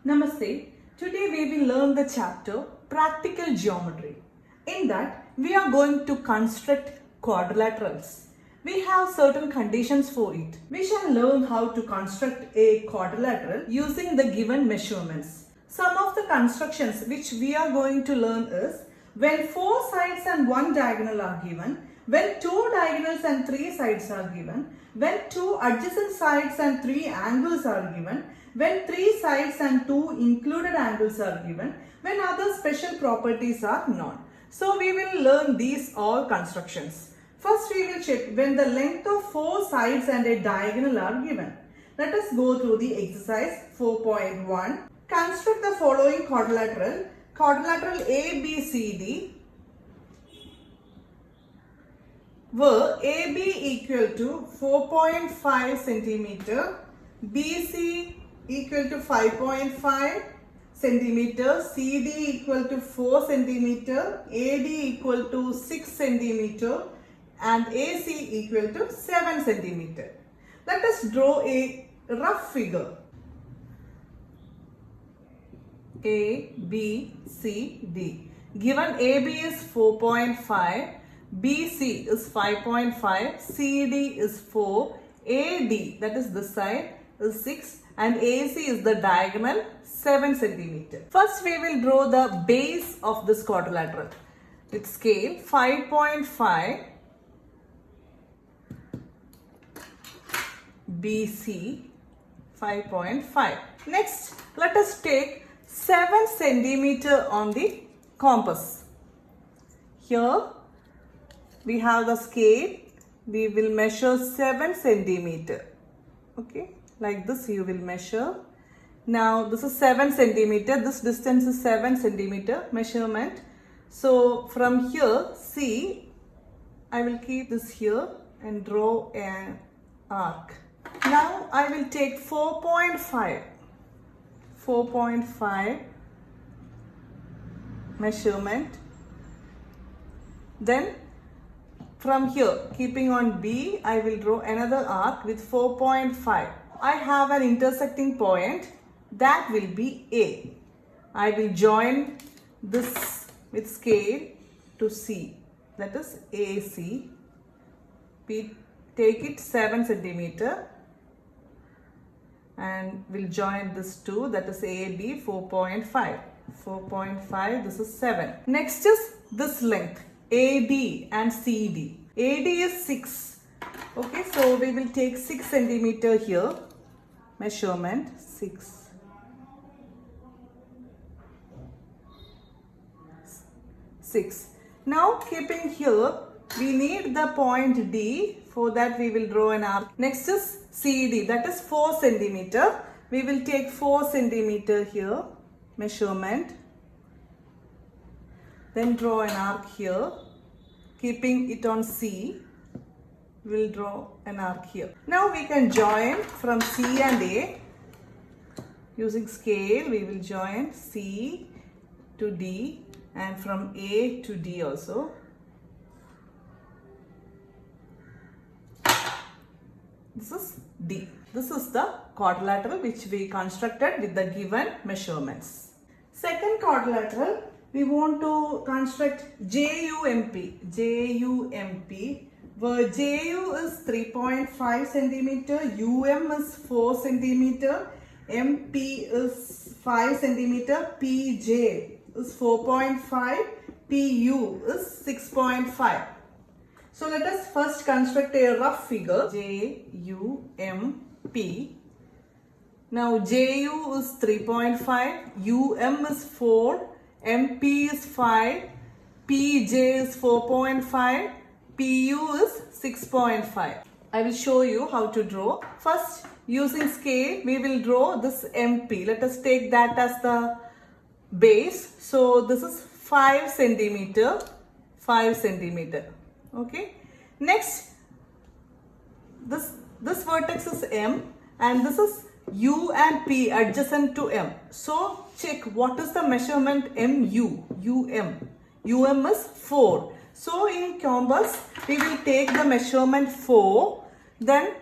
Namaste. Today we will learn the chapter Practical Geometry. In that we are going to construct quadrilaterals. We have certain conditions for it. We shall learn how to construct a quadrilateral using the given measurements. Some of the constructions which we are going to learn is when 4 sides and 1 diagonal are given, when 2 diagonals and 3 sides are given, when 2 adjacent sides and 3 angles are given, when 3 sides and 2 included angles are given, when other special properties are known. So we will learn these all constructions. First we will check when the length of 4 sides and a diagonal are given. Let us go through the exercise 4.1. Construct the following quadrilateral. Quadrilateral ABCD where AB equal to 4.5 centimeter, BC equal to 5.5 centimeter, CD equal to 4 centimeter, AD equal to 6 centimeter and AC equal to 7 centimeter. Let us draw a rough figure. A, B, C, D. Given AB is 4.5, BC is 5.5, CD is 4, AD that is this side is 6 and AC is the diagonal 7 centimeter. First we will draw the base of this quadrilateral with scale 5.5 BC 5.5. Next let us take 7 centimeter on the compass. Here we have the scale, we will measure 7 centimeter. Okay, like this you will measure. Now this is 7 centimeter, this distance is 7 centimeter measurement. So from here, see, I will keep this here and draw an arc. Now I will take 4.5 measurement. Then from here, keeping on B, I will draw another arc with 4.5. I have an intersecting point that will be A. I will join this with scale to C, that is AC. We take it 7 centimeter and we'll join this 2, that is AB 4.5. 4.5, this is 7. Next is this length, AD and CD. AD is 6. Okay, so we will take 6 centimeter here. Measurement 6. Now keeping here, we need the point D. For that we will draw an arc. Next is CD, that is 4 centimeter. We will take 4 centimeter here. Measurement. Then draw an arc here. Keeping it on C, we will draw an arc here. Now we can join from C and A. Using scale, we will join C to D and from A to D also. This is D. This is the quadrilateral which we constructed with the given measurements. Second quadrilateral, we want to construct JUMP. JUMP, where JU is 3.5 centimeter, UM is 4 centimeter, MP is 5 centimeter, PJ is 4.5, PU is 6.5. So let us first construct a rough figure. JUMP. Now JU is 3.5, UM is 4, MP is 5, PJ is 4.5, PU is 6.5. I will show you how to draw. First, using scale, we will draw this MP. Let us take that as the base. So this is 5 centimeter, 5 centimeter. Okay. Next, this vertex is M and this is U and P adjacent to M. So check what is the measurement MU, UM. UM is 4. So in compass, we will take the measurement 4, then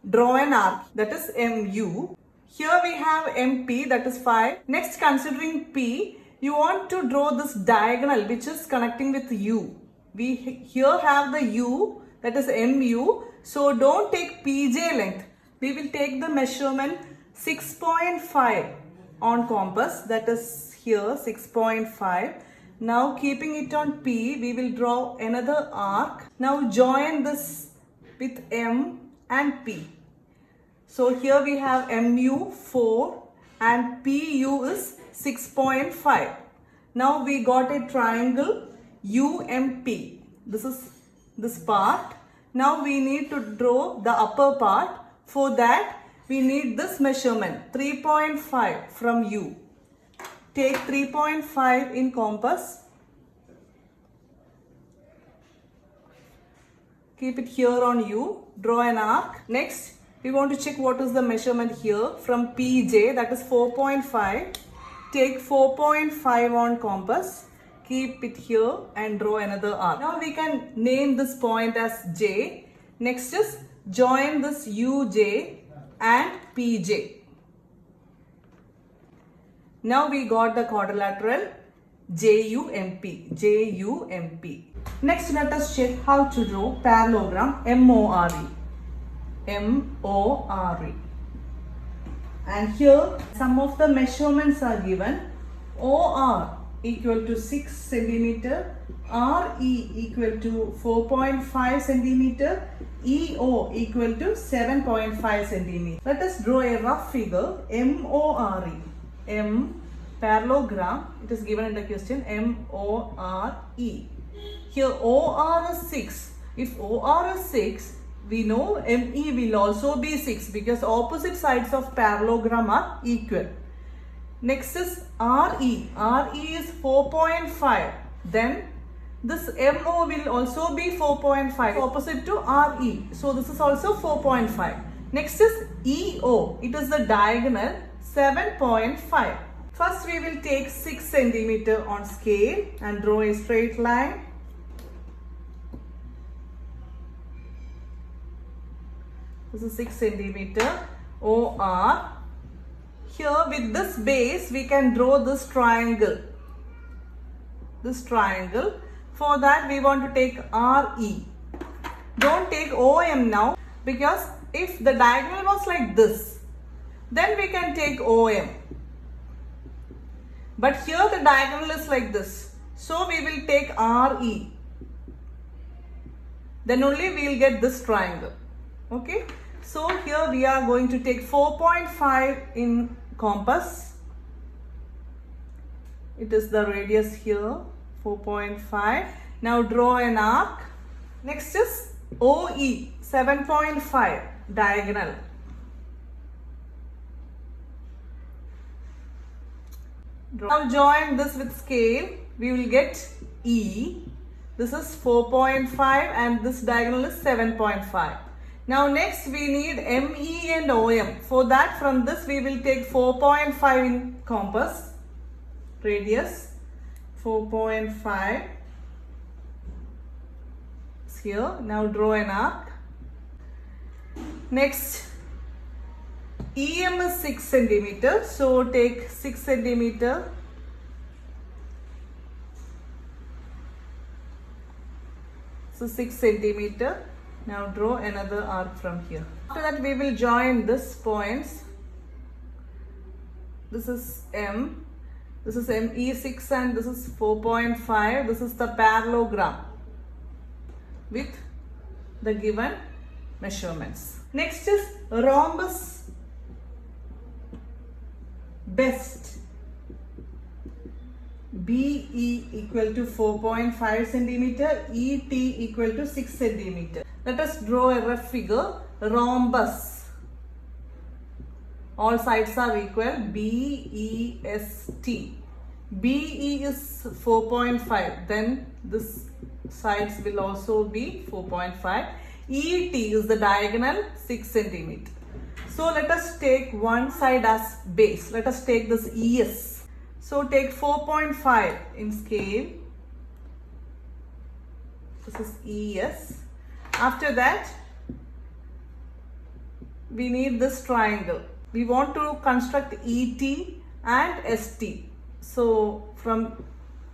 draw an arc, that is MU. Here we have MP, that is 5. Next, considering P, you want to draw this diagonal which is connecting with U. We here have the U, that is MU. So don't take PJ length. We will take the measurement 6.5 on compass, that is here 6.5. Now keeping it on P, we will draw another arc. Now join this with M and P. So here we have MU 4 and PU is 6.5. Now we got a triangle UMP. This is this part. Now we need to draw the upper part. For that we need this measurement 3.5 from U. Take 3.5 in compass. Keep it here on U. Draw an arc. Next, we want to check what is the measurement here from PJ, that is 4.5. Take 4.5 on compass. Keep it here and draw another arc. Now we can name this point as J. Next is join this UJ and PJ. Now we got the quadrilateral JUMP. JUMP. Next, let us check how to draw parallelogram MORE. MORE. And here some of the measurements are given. OR equal to 6 centimeter, RE equal to 4.5 centimeter, EO equal to 7.5 centimeter. Let us draw a rough figure. MORE. M parallelogram. It is given in the question. MORE. Here OR is 6. If OR is 6, we know ME will also be 6 because opposite sides of parallelogram are equal. Next is RE. RE is 4.5. Then this MO will also be 4.5 opposite to RE. So this is also 4.5. Next is EO. It is the diagonal 7.5. First we will take 6 centimeter on scale and draw a straight line. This is 6 centimeter. OR. Here with this base we can draw this triangle. This triangle. For that we want to take RE. Don't take OM now because if the diagonal was like this, then we can take OM. But here the diagonal is like this. So we will take RE. Then only we will get this triangle. Okay. So here we are going to take 4.5 in compass. It is the radius here, 4.5. Now draw an arc. Next is OE, 7.5 diagonal. Now join this with scale. We will get E. This is 4.5 and this diagonal is 7.5. Now next we need ME and OM. For that from this we will take 4.5 in compass. Radius 4.5 is here. Now draw an arc. Next EM is 6 centimeter. So take 6 centimeter. So 6 centimeter. Now draw another arc from here. After that we will join this points. This is M. This is ME6 and this is 4.5. This is the parallelogram with the given measurements. Next is rhombus best. BE equal to 4.5 centimeter, ET equal to 6 centimeter. Let us draw a rough figure. Rhombus. All sides are equal. BEST. BE is 4.5. Then this sides will also be 4.5. ET is the diagonal 6 centimeter. So let us take one side as base. Let us take this ES. So take 4.5 in scale. This is ES. After that, we need this triangle. we want to construct ET and ST. So from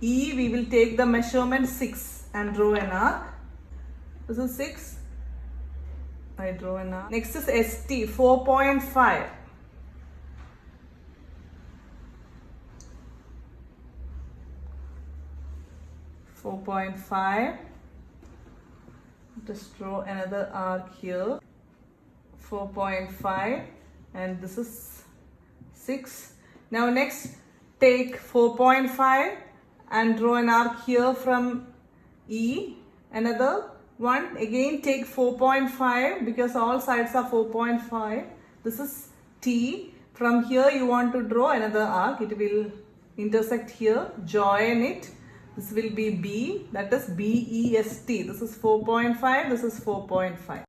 E we will take the measurement 6 and draw an arc. This is 6. I draw an arc. Next is ST 4.5. Just draw another arc here. 4.5 and this is 6. Now next take 4.5 and draw an arc here from E. Another one, again take 4.5 because all sides are 4.5. This is T. From here you want to draw another arc. It will intersect here. Join it. This will be B. That is BEST. This is 4.5. This is 4.5.